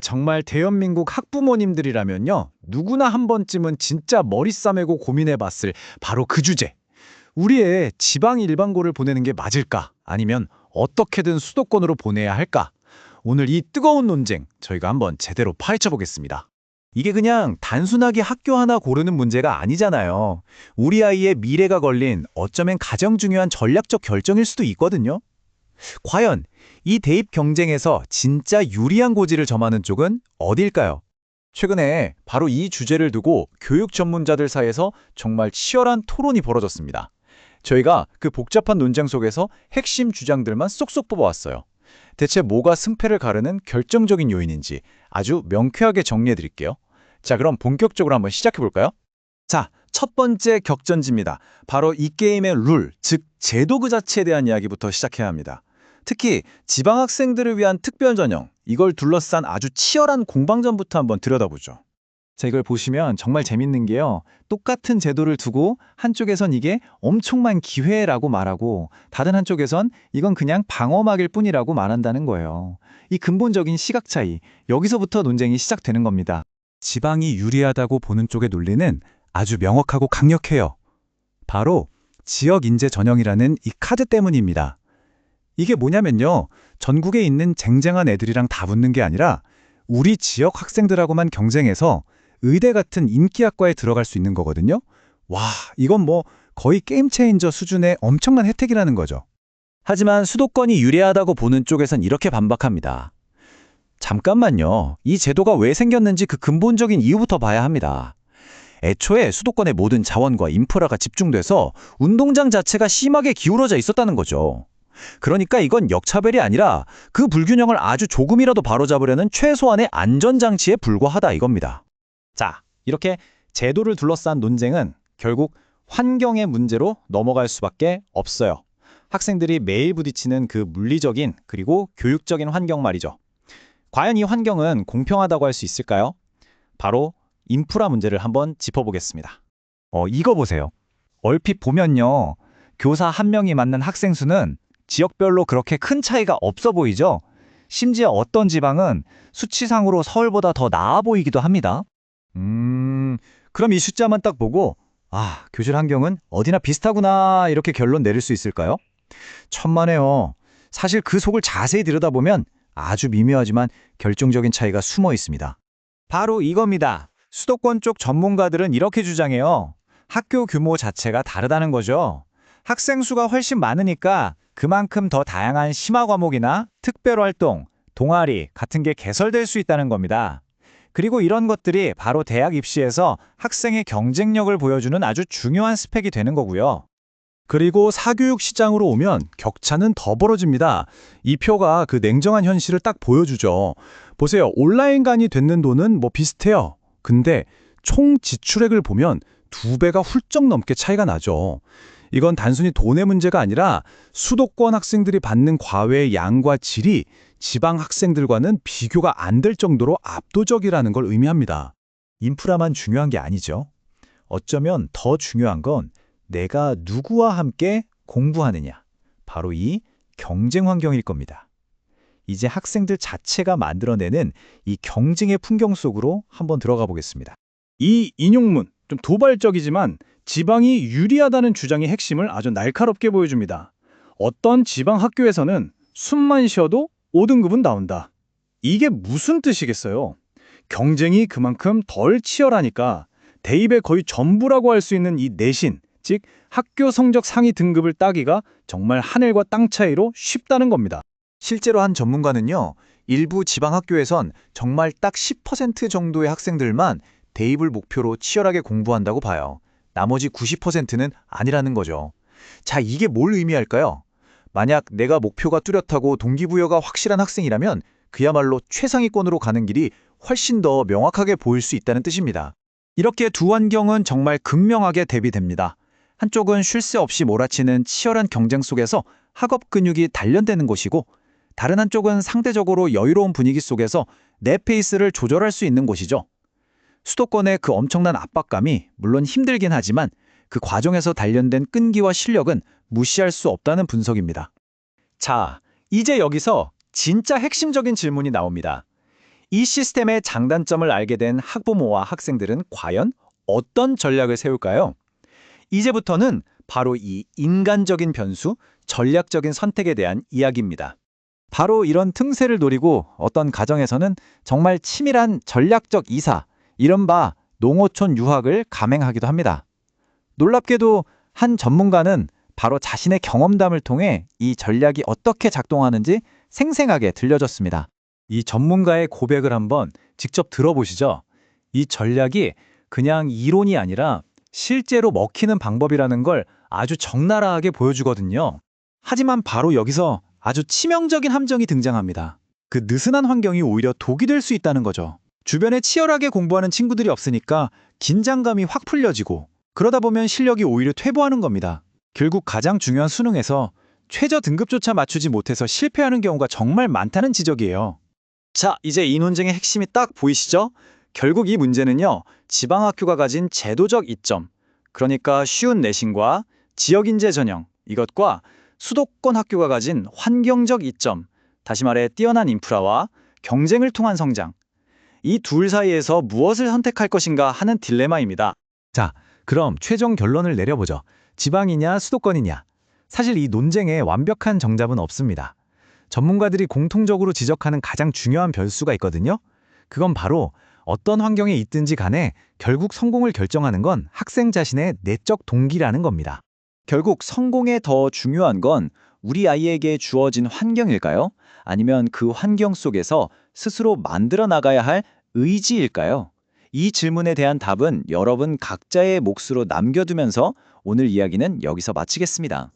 정말 대한민국 학부모님들이라면요. 누구나 한 번쯤은 진짜 머리 싸매고 고민해 봤을 바로 그 주제. 우리의 지방 일반고를 보내는 게 맞을까? 아니면 어떻게든 수도권으로 보내야 할까? 오늘 이 뜨거운 논쟁 저희가 한번 제대로 파헤쳐 보겠습니다. 이게 그냥 단순하게 학교 하나 고르는 문제가 아니잖아요. 우리 아이의 미래가 걸린 어쩌면 가장 중요한 전략적 결정일 수도 있거든요. 과연 이 대입 경쟁에서 진짜 유리한 고지를 점하는 쪽은 어딜까요? 최근에 바로 이 주제를 두고 교육 전문자들 사이에서 정말 치열한 토론이 벌어졌습니다. 저희가 그 복잡한 논쟁 속에서 핵심 주장들만 쏙쏙 뽑아왔어요. 대체 뭐가 승패를 가르는 결정적인 요인인지 아주 명쾌하게 정리해 드릴게요. 자, 그럼 본격적으로 한번 시작해 볼까요? 자, 첫 번째 격전지입니다. 바로 이 게임의 룰, 즉 제도 그 자체에 대한 이야기부터 시작해야 합니다. 특히 지방 학생들을 위한 특별 전형, 이걸 둘러싼 아주 치열한 공방전부터 한번 들여다보죠. 자, 이걸 보시면 정말 재밌는 게요. 똑같은 제도를 두고 한쪽에선 이게 엄청난 기회라고 말하고 다른 한쪽에선 이건 그냥 방어막일 뿐이라고 말한다는 거예요. 이 근본적인 시각 차이, 여기서부터 논쟁이 시작되는 겁니다. 지방이 유리하다고 보는 쪽의 논리는 아주 명확하고 강력해요. 바로 지역 인재 전형이라는 이 카드 때문입니다. 이게 뭐냐면요. 전국에 있는 쟁쟁한 애들이랑 다 붙는 게 아니라 우리 지역 학생들하고만 경쟁해서 의대 같은 인기학과에 들어갈 수 있는 거거든요. 와, 이건 뭐 거의 게임 체인저 수준의 엄청난 혜택이라는 거죠. 하지만 수도권이 유리하다고 보는 쪽에선 이렇게 반박합니다. 잠깐만요. 이 제도가 왜 생겼는지 그 근본적인 이유부터 봐야 합니다. 애초에 수도권의 모든 자원과 인프라가 집중돼서 운동장 자체가 심하게 기울어져 있었다는 거죠. 그러니까 이건 역차별이 아니라 그 불균형을 아주 조금이라도 바로잡으려는 최소한의 안전장치에 불과하다 이겁니다. 자, 이렇게 제도를 둘러싼 논쟁은 결국 환경의 문제로 넘어갈 수밖에 없어요. 학생들이 매일 부딪히는 그 물리적인 그리고 교육적인 환경 말이죠. 과연 이 환경은 공평하다고 할 수 있을까요? 바로 인프라 문제를 한번 짚어보겠습니다. 이거 보세요. 얼핏 보면요. 교사 한 명이 맡는 학생 수는 지역별로 그렇게 큰 차이가 없어 보이죠? 심지어 어떤 지방은 수치상으로 서울보다 더 나아 보이기도 합니다. 그럼 이 숫자만 딱 보고 교실 환경은 어디나 비슷하구나 이렇게 결론 내릴 수 있을까요? 천만에요. 사실 그 속을 자세히 들여다보면 아주 미묘하지만 결정적인 차이가 숨어 있습니다. 바로 이겁니다. 수도권 쪽 전문가들은 이렇게 주장해요. 학교 규모 자체가 다르다는 거죠. 학생 수가 훨씬 많으니까 그만큼 더 다양한 심화 과목이나 특별활동, 동아리 같은 게 개설될 수 있다는 겁니다. 그리고 이런 것들이 바로 대학 입시에서 학생의 경쟁력을 보여주는 아주 중요한 스펙이 되는 거고요. 그리고 사교육 시장으로 오면 격차는 더 벌어집니다. 이 표가 그 냉정한 현실을 딱 보여주죠. 보세요. 온라인관이 됐는 돈은 뭐 비슷해요. 근데 총 지출액을 보면 2배가 훌쩍 넘게 차이가 나죠. 이건 단순히 돈의 문제가 아니라 수도권 학생들이 받는 과외의 양과 질이 지방 학생들과는 비교가 안 될 정도로 압도적이라는 걸 의미합니다. 인프라만 중요한 게 아니죠. 어쩌면 더 중요한 건 내가 누구와 함께 공부하느냐. 바로 이 경쟁 환경일 겁니다. 이제 학생들 자체가 만들어내는 이 경쟁의 풍경 속으로 한번 들어가 보겠습니다. 이 인용문, 좀 도발적이지만 지방이 유리하다는 주장의 핵심을 아주 날카롭게 보여줍니다. 어떤 지방 학교에서는 숨만 쉬어도 5등급은 나온다. 이게 무슨 뜻이겠어요? 경쟁이 그만큼 덜 치열하니까 대입의 거의 전부라고 할 수 있는 이 내신, 즉 학교 성적 상위 등급을 따기가 정말 하늘과 땅 차이로 쉽다는 겁니다. 실제로 한 전문가는요. 일부 지방 학교에선 정말 딱 10% 정도의 학생들만 대입을 목표로 치열하게 공부한다고 봐요. 나머지 90%는 아니라는 거죠. 자, 이게 뭘 의미할까요? 만약 내가 목표가 뚜렷하고 동기부여가 확실한 학생이라면 그야말로 최상위권으로 가는 길이 훨씬 더 명확하게 보일 수 있다는 뜻입니다. 이렇게 두 환경은 정말 극명하게 대비됩니다. 한쪽은 쉴 새 없이 몰아치는 치열한 경쟁 속에서 학업 근육이 단련되는 곳이고 다른 한쪽은 상대적으로 여유로운 분위기 속에서 내 페이스를 조절할 수 있는 곳이죠. 수도권의 그 엄청난 압박감이 물론 힘들긴 하지만 그 과정에서 단련된 끈기와 실력은 무시할 수 없다는 분석입니다. 자, 이제 여기서 진짜 핵심적인 질문이 나옵니다. 이 시스템의 장단점을 알게 된 학부모와 학생들은 과연 어떤 전략을 세울까요? 이제부터는 바로 이 인간적인 변수, 전략적인 선택에 대한 이야기입니다. 바로 이런 틈새를 노리고 어떤 가정에서는 정말 치밀한 전략적 이사, 이른바 농어촌 유학을 감행하기도 합니다. 놀랍게도 한 전문가는 바로 자신의 경험담을 통해 이 전략이 어떻게 작동하는지 생생하게 들려줬습니다. 이 전문가의 고백을 한번 직접 들어보시죠. 이 전략이 그냥 이론이 아니라 실제로 먹히는 방법이라는 걸 아주 적나라하게 보여주거든요. 하지만 바로 여기서 아주 치명적인 함정이 등장합니다. 그 느슨한 환경이 오히려 독이 될 수 있다는 거죠. 주변에 치열하게 공부하는 친구들이 없으니까 긴장감이 확 풀려지고 그러다 보면 실력이 오히려 퇴보하는 겁니다. 결국 가장 중요한 수능에서 최저 등급조차 맞추지 못해서 실패하는 경우가 정말 많다는 지적이에요. 자, 이제 이 논쟁의 핵심이 딱 보이시죠? 결국 이 문제는요, 지방학교가 가진 제도적 이점, 그러니까 쉬운 내신과 지역인재 전형, 이것과 수도권 학교가 가진 환경적 이점, 다시 말해 뛰어난 인프라와 경쟁을 통한 성장, 이 둘 사이에서 무엇을 선택할 것인가 하는 딜레마입니다. 자, 그럼 최종 결론을 내려보죠. 지방이냐 수도권이냐. 사실 이 논쟁에 완벽한 정답은 없습니다. 전문가들이 공통적으로 지적하는 가장 중요한 변수가 있거든요. 그건 바로 어떤 환경에 있든지 간에 결국 성공을 결정하는 건 학생 자신의 내적 동기라는 겁니다. 결국 성공에 더 중요한 건 우리 아이에게 주어진 환경일까요? 아니면 그 환경 속에서 스스로 만들어 나가야 할 의지일까요? 이 질문에 대한 답은 여러분 각자의 몫으로 남겨두면서 오늘 이야기는 여기서 마치겠습니다.